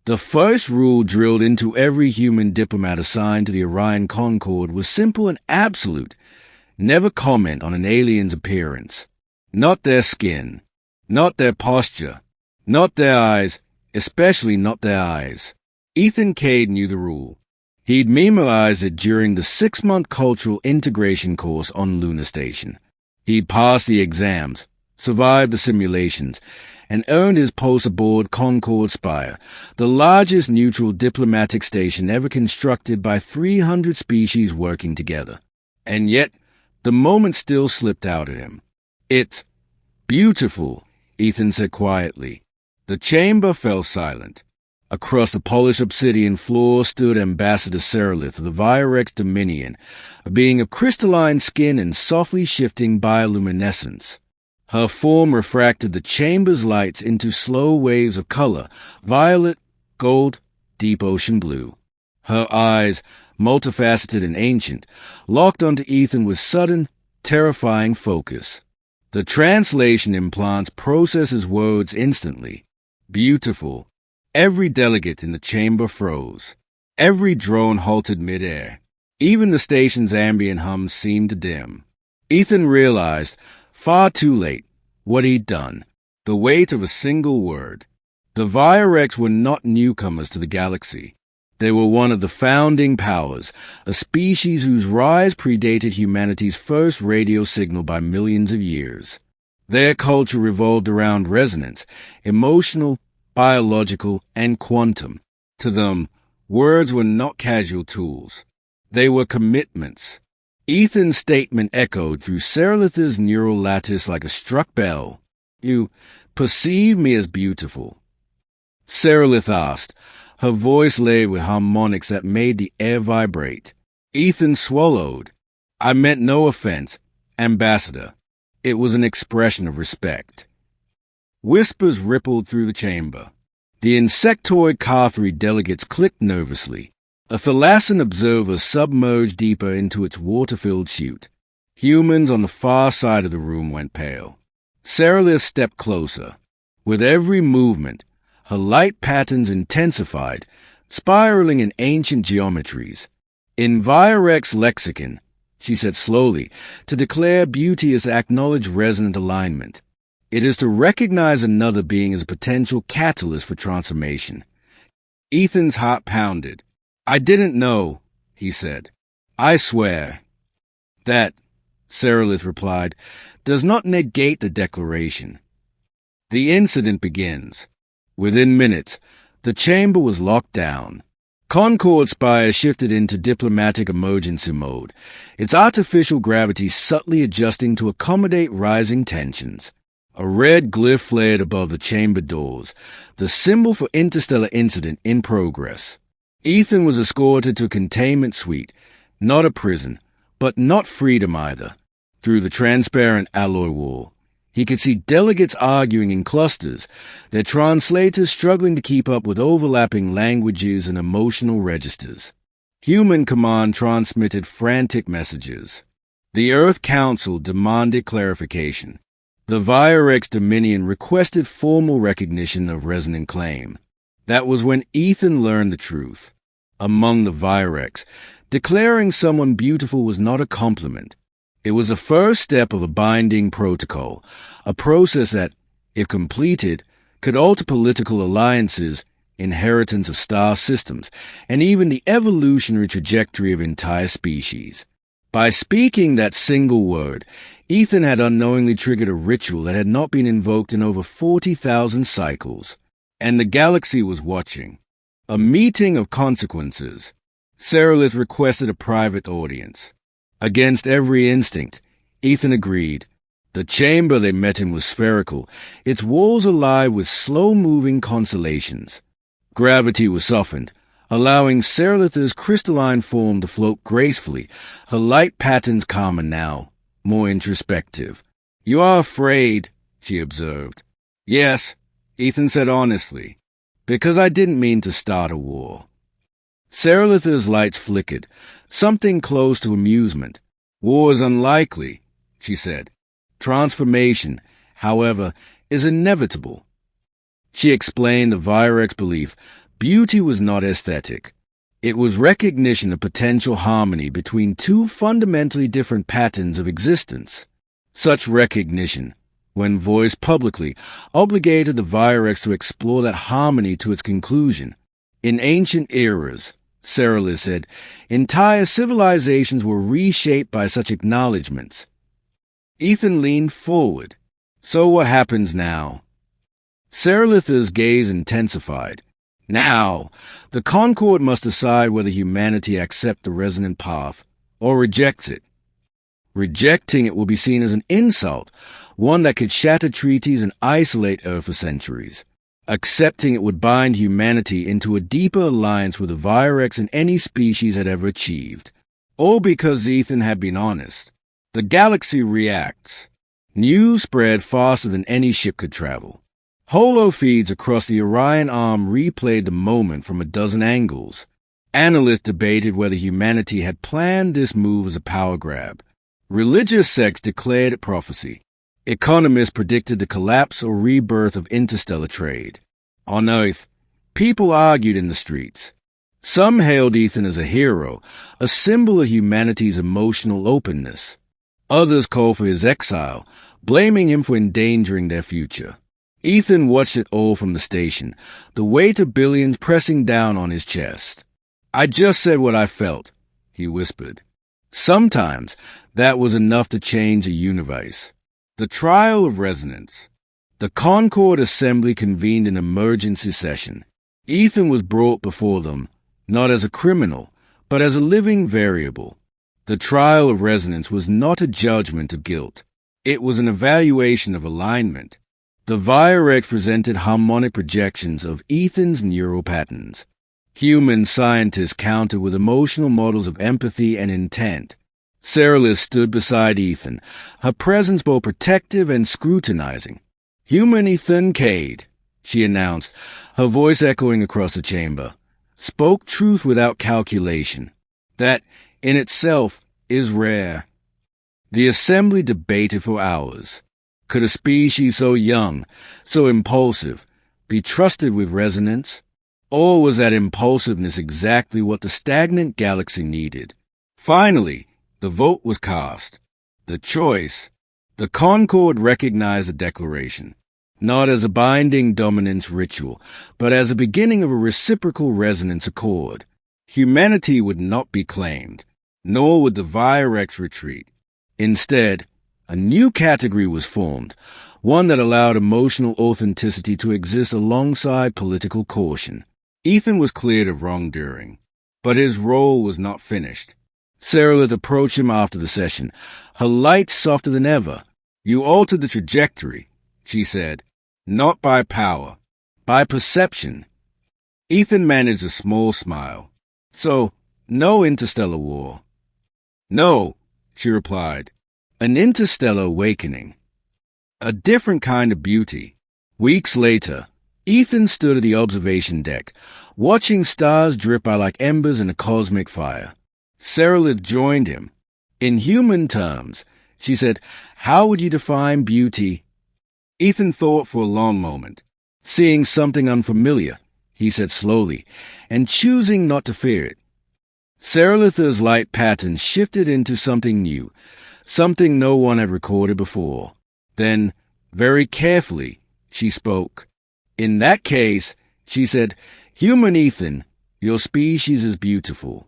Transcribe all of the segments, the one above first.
The first rule drilled into every human diplomat assigned to the Orion Concord was simple and absolute. Never comment on an alien's appearance. Not their skin. Not their posture. Not their eyes. Especially not their eyes. Ethan Cade knew the rule. He'd memorized it during the 6-month cultural integration course on Lunar Station. He'd passed the exams, survived the simulations, and earned his post aboard Concord Spire, the largest neutral diplomatic station ever constructed by 300 species working together. And yet, the moment still slipped out of him. "It's beautiful," Ethan said quietly. The chamber fell silent. Across the polished obsidian floor stood Ambassador Seralith of the Virex Dominion, a being of crystalline skin and softly shifting bioluminescence. Her form refracted the chamber's lights into slow waves of color, violet, gold, deep ocean blue. Her eyes, multifaceted and ancient, locked onto Ethan with sudden, terrifying focus. The translation implants processes words instantly. Beautiful. Every delegate in the chamber froze. Every drone halted midair. Even the station's ambient hum seemed to dim. Ethan realized, far too late, what he'd done. The weight of a single word. The Virex were not newcomers to the galaxy. They were one of the founding powers, a species whose rise predated humanity's first radio signal by millions of years. Their culture revolved around resonance, emotional, biological, and quantum. To them, words were not casual tools. They were commitments. Ethan's statement echoed through Seralith's neural lattice like a struck bell. "You perceive me as beautiful?" Seralith asked, her voice laden with harmonics that made the air vibrate. Ethan swallowed. "I meant no offense, Ambassador." It was an expression of respect. Whispers rippled through the chamber. The insectoid Carthary delegates clicked nervously. A Thalassan observer submerged deeper into its water-filled chute. Humans on the far side of the room went pale. Seralith stepped closer. With every movement, her light patterns intensified, spiraling in ancient geometries. "In Virex lexicon," she said slowly, "to declare beauty is to acknowledge resonant alignment. It is to recognize another being as a potential catalyst for transformation." Ethan's heart pounded. "I didn't know," he said. "I swear." "That," Seralith replied, "does not negate the declaration." The incident begins. Within minutes, the chamber was locked down. Concord Spire shifted into diplomatic emergency mode, its artificial gravity subtly adjusting to accommodate rising tensions. A red glyph flared above the chamber doors, the symbol for interstellar incident in progress. Ethan was escorted to a containment suite, not a prison, but not freedom either. Through the transparent alloy wall, he could see delegates arguing in clusters, their translators struggling to keep up with overlapping languages and emotional registers. Human command transmitted frantic messages. The Earth Council demanded clarification. The Virex Dominion requested formal recognition of resonant claim. That was when Ethan learned the truth. Among the Virex, declaring someone beautiful was not a compliment. It was the first step of a binding protocol, a process that, if completed, could alter political alliances, inheritance of star systems, and even the evolutionary trajectory of entire species. By speaking that single word, Ethan had unknowingly triggered a ritual that had not been invoked in over 40,000 cycles. And the galaxy was watching. A meeting of consequences. Seralith requested a private audience. Against every instinct, Ethan agreed. The chamber they met in was spherical, its walls alive with slow-moving constellations. Gravity was softened, allowing Seralith's crystalline form to float gracefully, her light patterns calmer now, more introspective. "You are afraid," she observed. "Yes," Ethan said honestly, "because I didn't mean to start a war." Seralith's lights flickered, something close to amusement. "War is unlikely," she said. "Transformation, however, is inevitable." She explained the Virex belief, Beauty was not aesthetic. It was recognition of potential harmony between two fundamentally different patterns of existence. Such recognition, when voiced publicly, obligated the Virex to explore that harmony to its conclusion. In ancient eras, Seralith said, entire civilizations were reshaped by such acknowledgments. Ethan leaned forward. So what happens now? Seralith's gaze intensified. Now, the Concord must decide whether humanity accepts the resonant path or rejects it. Rejecting it will be seen as an insult, one that could shatter treaties and isolate Earth for centuries. Accepting it would bind humanity into a deeper alliance with the Virex than any species had ever achieved. All because Ethan had been honest. The galaxy reacts. News spread faster than any ship could travel. Holo feeds across the Orion Arm replayed the moment from a dozen angles. Analysts debated whether humanity had planned this move as a power grab. Religious sects declared it prophecy. Economists predicted the collapse or rebirth of interstellar trade. On Earth, people argued in the streets. Some hailed Ethan as a hero, a symbol of humanity's emotional openness. Others called for his exile, blaming him for endangering their future. Ethan watched it all from the station, the weight of billions pressing down on his chest. "I just said what I felt," he whispered. Sometimes that was enough to change a universe. The trial of resonance. The Concord Assembly convened an emergency session. Ethan was brought before them, not as a criminal, but as a living variable. The trial of resonance was not a judgment of guilt. It was an evaluation of alignment. The Virex presented harmonic projections of Ethan's neural patterns. Human scientists countered with emotional models of empathy and intent. Seralith stood beside Ethan, her presence both protective and scrutinizing. "Human Ethan Cade," she announced, her voice echoing across the chamber, spoke truth without calculation. That, in itself, is rare. The assembly debated for hours. Could a species so young, so impulsive, be trusted with resonance? Or was that impulsiveness exactly what the stagnant galaxy needed? Finally, the vote was cast. The choice. The Concord recognized the declaration, not as a binding dominance ritual, but as a beginning of a reciprocal resonance accord. Humanity would not be claimed, nor would the Virex retreat. Instead, a new category was formed, one that allowed emotional authenticity to exist alongside political caution. Ethan was cleared of wrongdoing, but his role was not finished. Seralith approached him after the session, her light softer than ever. "You altered the trajectory," she said, "not by power, by perception." Ethan managed a small smile. "So, no interstellar war." "No," she replied. "An interstellar awakening. A different kind of beauty." Weeks later, Ethan stood at the observation deck, watching stars drip by like embers in a cosmic fire. Seralith joined him. "In human terms," she said, "how would you define beauty?" Ethan thought for a long moment. "Seeing something unfamiliar," he said slowly, "and choosing not to fear it." Seralith's light patterns shifted into something new, something no one had recorded before. Then, very carefully, she spoke. "In that case," she said, "human Ethan, your species is beautiful."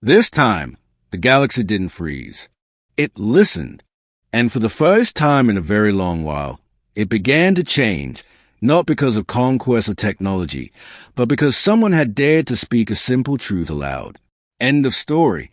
This time, the galaxy didn't freeze. It listened, and for the first time in a very long while, it began to change, not because of conquest or technology, but because someone had dared to speak a simple truth aloud. End of story.